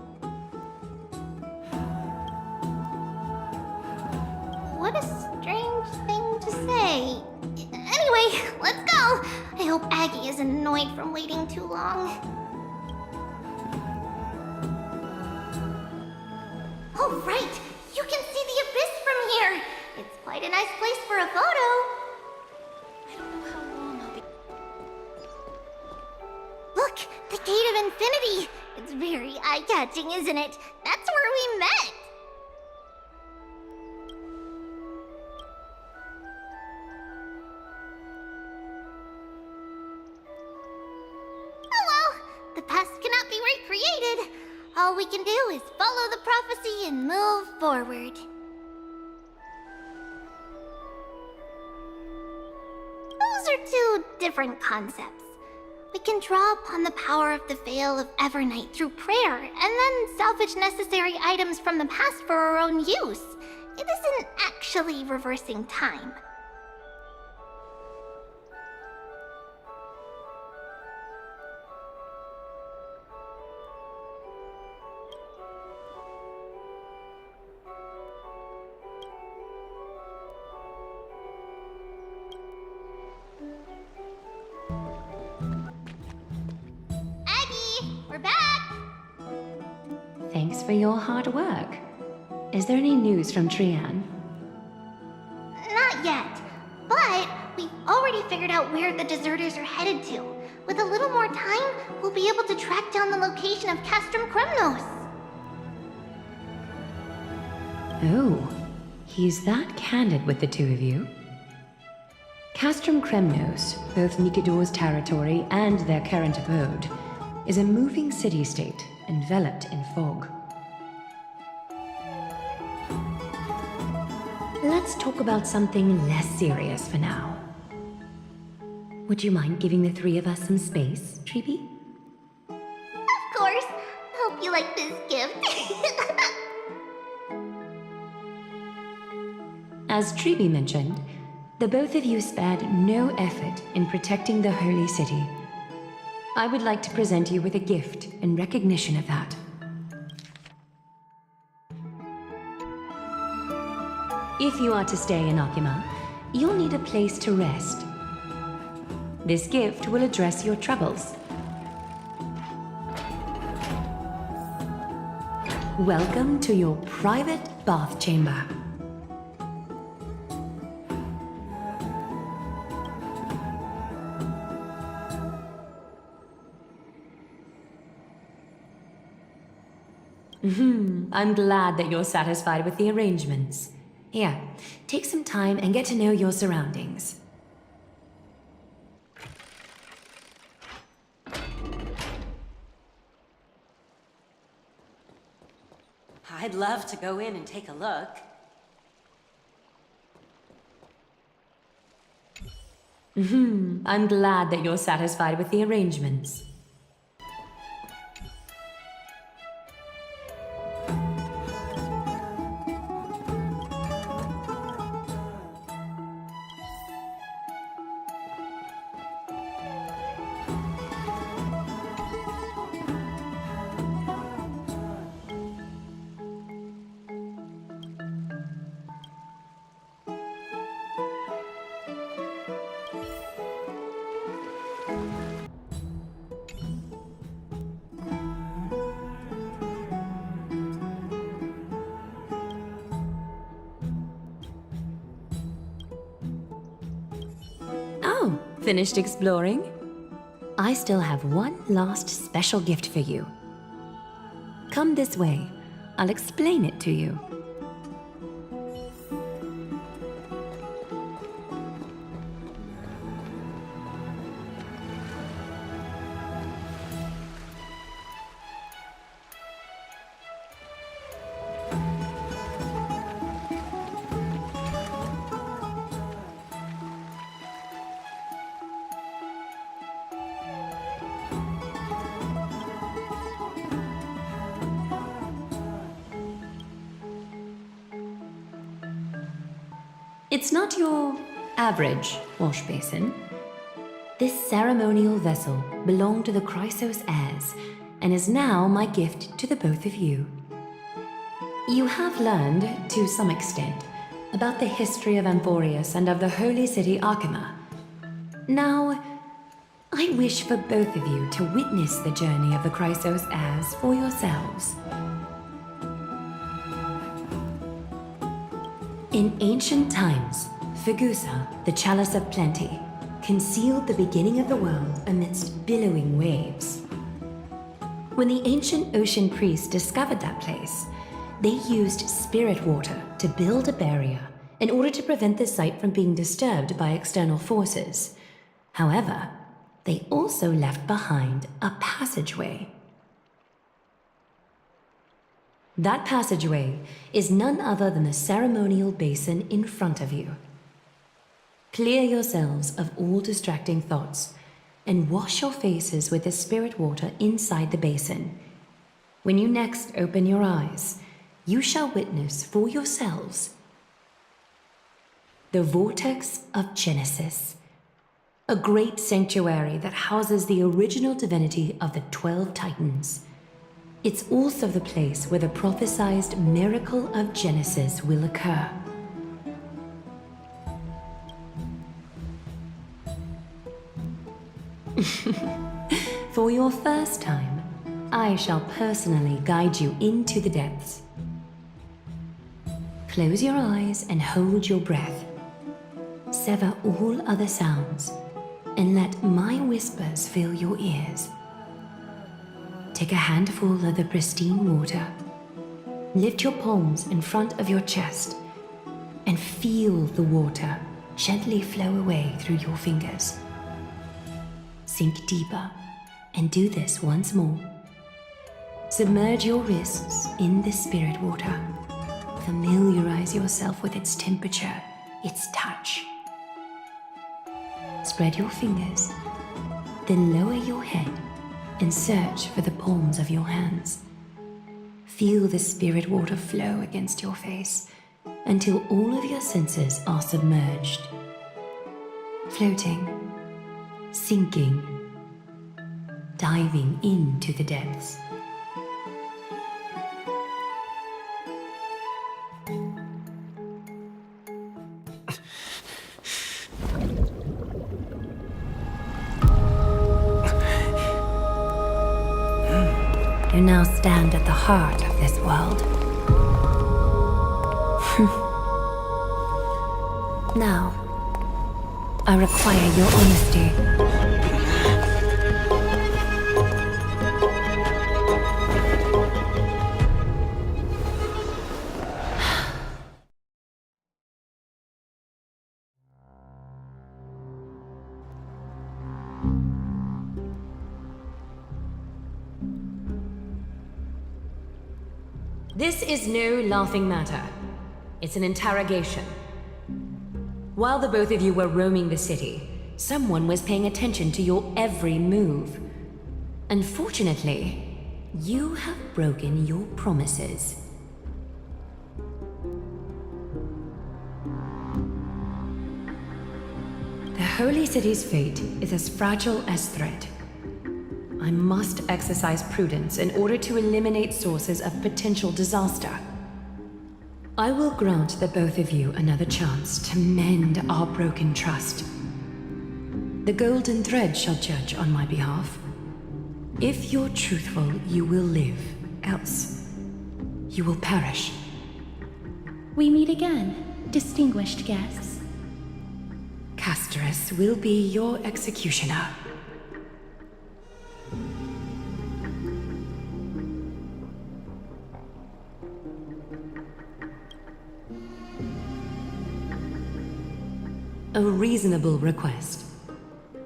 Speaker 3: What a strange thing to say. Anyway, let's go. I hope Aggie isn't annoyed from waiting too long. Oh, right. You can see the abyss from here. It's quite a nice place for a photo. I don't know how long I'll be... Look, the Gate of Infinity. It's very eye-catching, isn't it? That's where we met. The past cannot be recreated. All we can do is follow the prophecy and move forward. Those are two different concepts. We can draw upon the power of the Veil of Evernight through prayer, and then salvage necessary items from the past for our own use. It isn't actually reversing time. We're back!
Speaker 1: Thanks for your hard work. Is there any news from Trian?
Speaker 3: Not yet, but we've already figured out where the deserters are headed to. With a little more time, we'll be able to track down the location of Castrum Kremnos.
Speaker 1: Oh, he's that candid with the two of you. Castrum Kremnos, both Nikador's territory and their current abode, is a moving city-state enveloped in fog. Let's talk about something less serious for now. Would you mind giving the three of us some space, Treeby?
Speaker 3: Of course. Hope you like this gift.
Speaker 1: As Treeby mentioned, the both of you spared no effort in protecting the holy city. I would like to present you with a gift in recognition of that. If you are to stay in Akima, you'll need a place to rest. This gift will address your troubles. Welcome to your private bath chamber. I'm glad that you're satisfied with the arrangements. Here, take some time and get to know your surroundings.
Speaker 19: I'd love to go in and take a look.
Speaker 1: I'm glad that you're satisfied with the arrangements. Oh, finished exploring? I still have one last special gift for you. Come this way. I'll explain it to you. It's not your average wash basin. This ceremonial vessel belonged to the Chrysos heirs and is now my gift to the both of you. You have learned, to some extent, about the history of Amphoreus and of the holy city Akima. Now, I wish for both of you to witness the journey of the Chrysos heirs for yourselves. In ancient times, Fegusa, the Chalice of Plenty, concealed the beginning of the world amidst billowing waves. When the ancient ocean priests discovered that place, they used spirit water to build a barrier in order to prevent the site from being disturbed by external forces. However, they also left behind a passageway. That passageway is none other than the ceremonial basin in front of you. Clear yourselves of all distracting thoughts and wash your faces with the spirit water inside the basin. When you next open your eyes, you shall witness for yourselves the Vortex of Genesis, a great sanctuary that houses the original divinity of the 12 Titans. It's also the place where the prophesied miracle of Genesis will occur. For your first time, I shall personally guide you into the depths. Close your eyes and hold your breath. Sever all other sounds and let my whispers fill your ears. Take a handful of the pristine water. Lift your palms in front of your chest and feel the water gently flow away through your fingers. Sink deeper and do this once more. Submerge your wrists in the spirit water. Familiarize yourself with its temperature, its touch. Spread your fingers, then lower your head and search for the palms of your hands. Feel the spirit water flow against your face until all of your senses are submerged. Floating, sinking, diving into the depths. You now stand at the heart of this world. Now, I require your honesty. This is no laughing matter. It's an interrogation. While the both of you were roaming the city, someone was paying attention to your every move. Unfortunately, you have broken your promises. The Holy City's fate is as fragile as threat. I must exercise prudence in order to eliminate sources of potential disaster. I will grant the both of you another chance to mend our broken trust. The golden thread shall judge on my behalf. If you're truthful, you will live. Else, you will perish.
Speaker 7: We meet again, distinguished guests.
Speaker 1: Castorus will be your executioner. A reasonable request.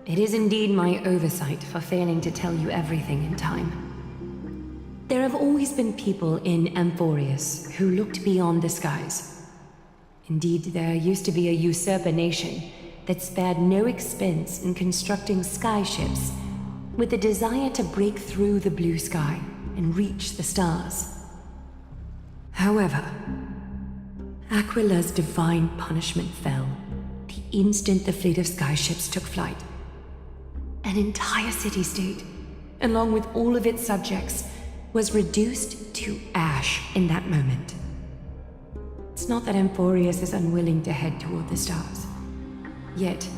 Speaker 1: It is indeed my oversight for failing to tell you everything in time. There have always been people in Amphoreus who looked beyond the skies. Indeed, there used to be a usurper nation that spared no expense in constructing skyships with the desire to break through the blue sky and reach the stars. However, Aquila's divine punishment fell the instant the fleet of skyships took flight. An entire city-state, along with all of its subjects, was reduced to ash in that moment. It's not that Amphoreus is unwilling to head toward the stars. Yet,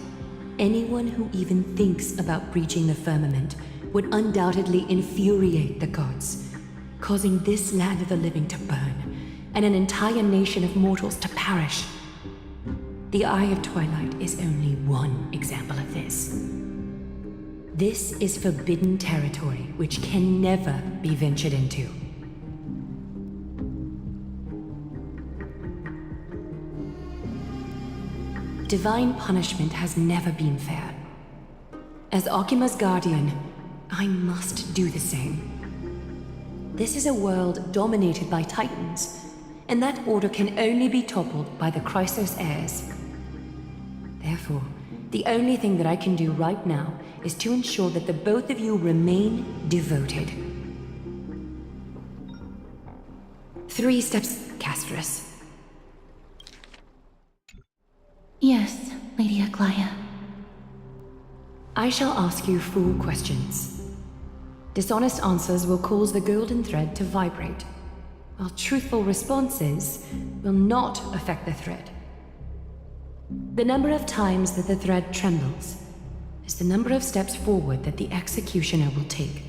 Speaker 1: anyone who even thinks about breaching the firmament would undoubtedly infuriate the gods, causing this land of the living to burn, and an entire nation of mortals to perish. The Eye of Twilight is only one example of this. This is forbidden territory which can never be ventured into. Divine punishment has never been fair. As Okima's guardian, I must do the same. This is a world dominated by Titans, and that order can only be toppled by the Chrysos heirs. Therefore, the only thing that I can do right now is to ensure that the both of you remain devoted. 3 steps, Castris.
Speaker 7: Yes, Lady Aglaia.
Speaker 1: I shall ask you 4 questions. Dishonest answers will cause the golden thread to vibrate, while truthful responses will not affect the thread. The number of times that the thread trembles is the number of steps forward that the executioner will take.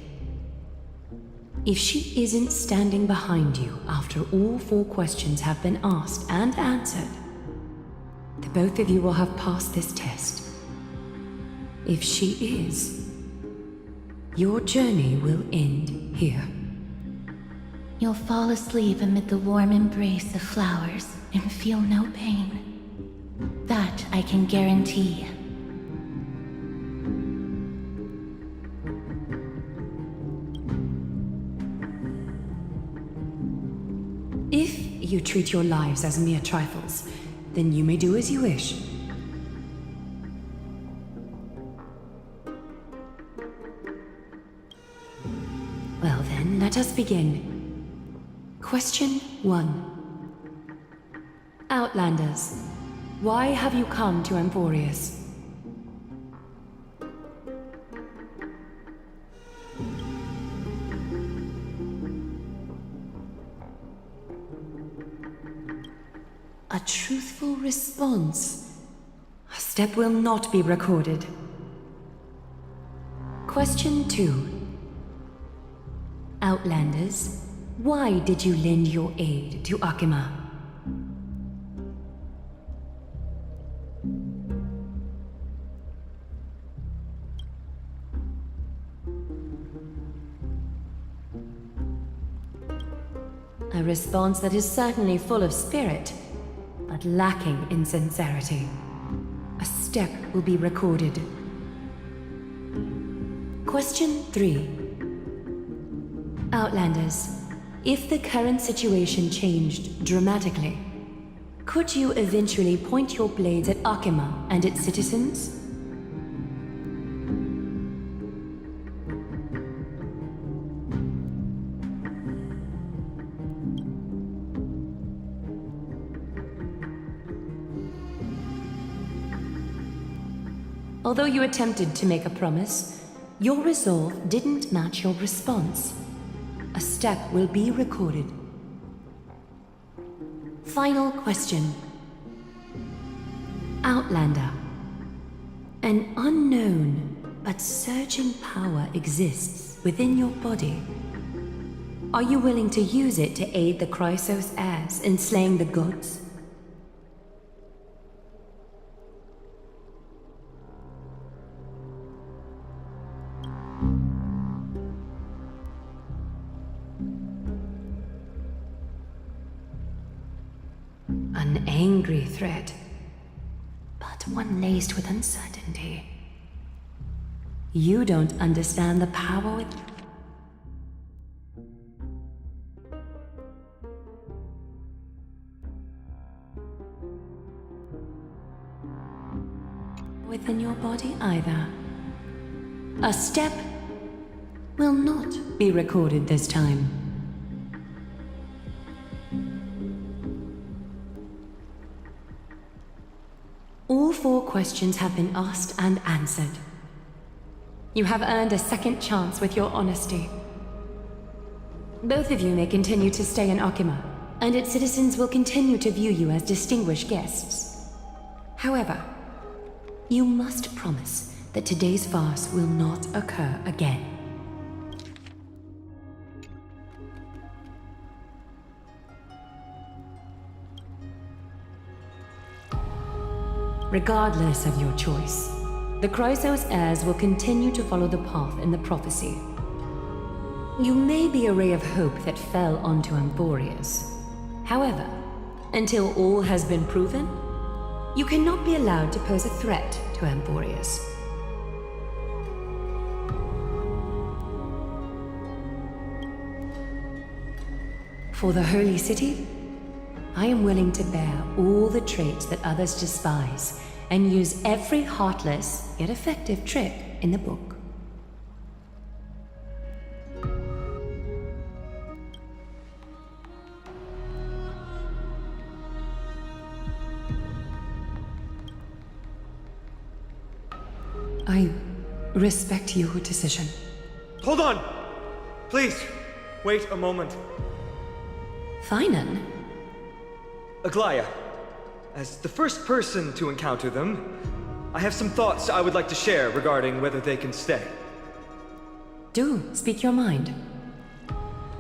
Speaker 1: If she isn't standing behind you after all 4 questions have been asked and answered, the both of you will have passed this test. If she is, your journey will end here.
Speaker 7: You'll fall asleep amid the warm embrace of flowers and feel no pain. That I can guarantee.
Speaker 1: If you treat your lives as mere trifles, then you may do as you wish. Well then, let us begin. Question 1. Outlanders, why have you come to Amphoreus? A truthful response. A step will not be recorded. Question 2. Outlanders, why did you lend your aid to Akima? A response that is certainly full of spirit, but lacking in sincerity. A step will be recorded. Question 3. Outlanders, if the current situation changed dramatically, could you eventually point your blades at Akima and its citizens? Although you attempted to make a promise, your resolve didn't match your response. A step will be recorded. Final question. Outlander. An unknown but surging power exists within your body. Are you willing to use it to aid the Chrysos heirs in slaying the gods? An angry threat, but one laced with uncertainty. You don't understand the power within your body either. A step will not be recorded this time. All 4 questions have been asked and answered. You have earned a second chance with your honesty. Both of you may continue to stay in Akima, and its citizens will continue to view you as distinguished guests. However, you must promise that today's farce will not occur again. Regardless of your choice, the Chrysos heirs will continue to follow the path in the prophecy. You may be a ray of hope that fell onto Amphoreus. However, until all has been proven, you cannot be allowed to pose a threat to Amphoreus. For the Holy City, I am willing to bear all the traits that others despise and use every heartless yet effective trick in the book. I respect your decision.
Speaker 6: Hold on! Please, wait a moment.
Speaker 1: Finan?
Speaker 6: Aglaya, as the first person to encounter them, I have some thoughts I would like to share regarding whether they can stay.
Speaker 1: Do speak your mind.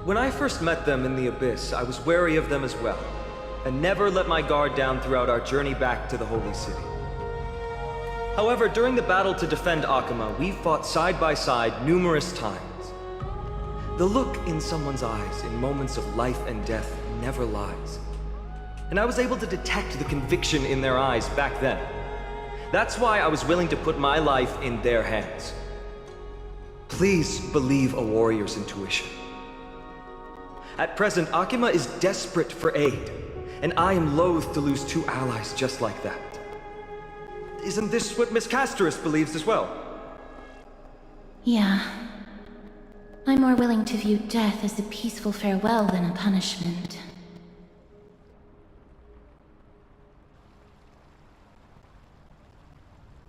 Speaker 6: When I first met them in the Abyss, I was wary of them as well, and never let my guard down throughout our journey back to the Holy City. However, during the battle to defend Akama, we fought side by side numerous times. The look in someone's eyes in moments of life and death never lies. And I was able to detect the conviction in their eyes back then. That's why I was willing to put my life in their hands. Please believe a warrior's intuition. At present, Akama is desperate for aid, and I am loath to lose two allies just like that. Isn't this what Miss Casterus believes as well?
Speaker 7: Yeah. I'm more willing to view death as a peaceful farewell than a punishment.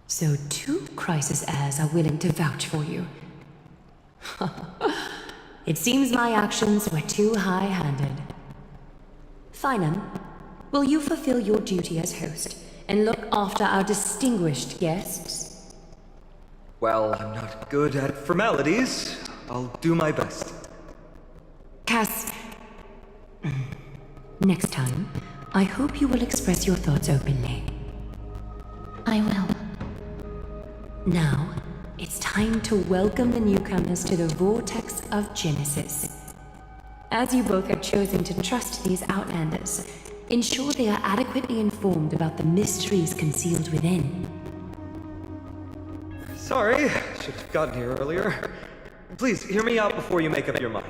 Speaker 1: So 2 crisis heirs are willing to vouch for you. It seems my actions were too high-handed. Finan, will you fulfill your duty as host and look after our distinguished guests?
Speaker 6: Well, I'm not good at formalities. I'll do my best.
Speaker 1: Cass, next time, I hope you will express your thoughts openly.
Speaker 7: I will.
Speaker 1: Now, it's time to welcome the newcomers to the Vortex of Genesis. As you both have chosen to trust these Outlanders, ensure they are adequately informed about the mysteries concealed within.
Speaker 6: Sorry, should have gotten here earlier. Please, hear me out before you make up your mind.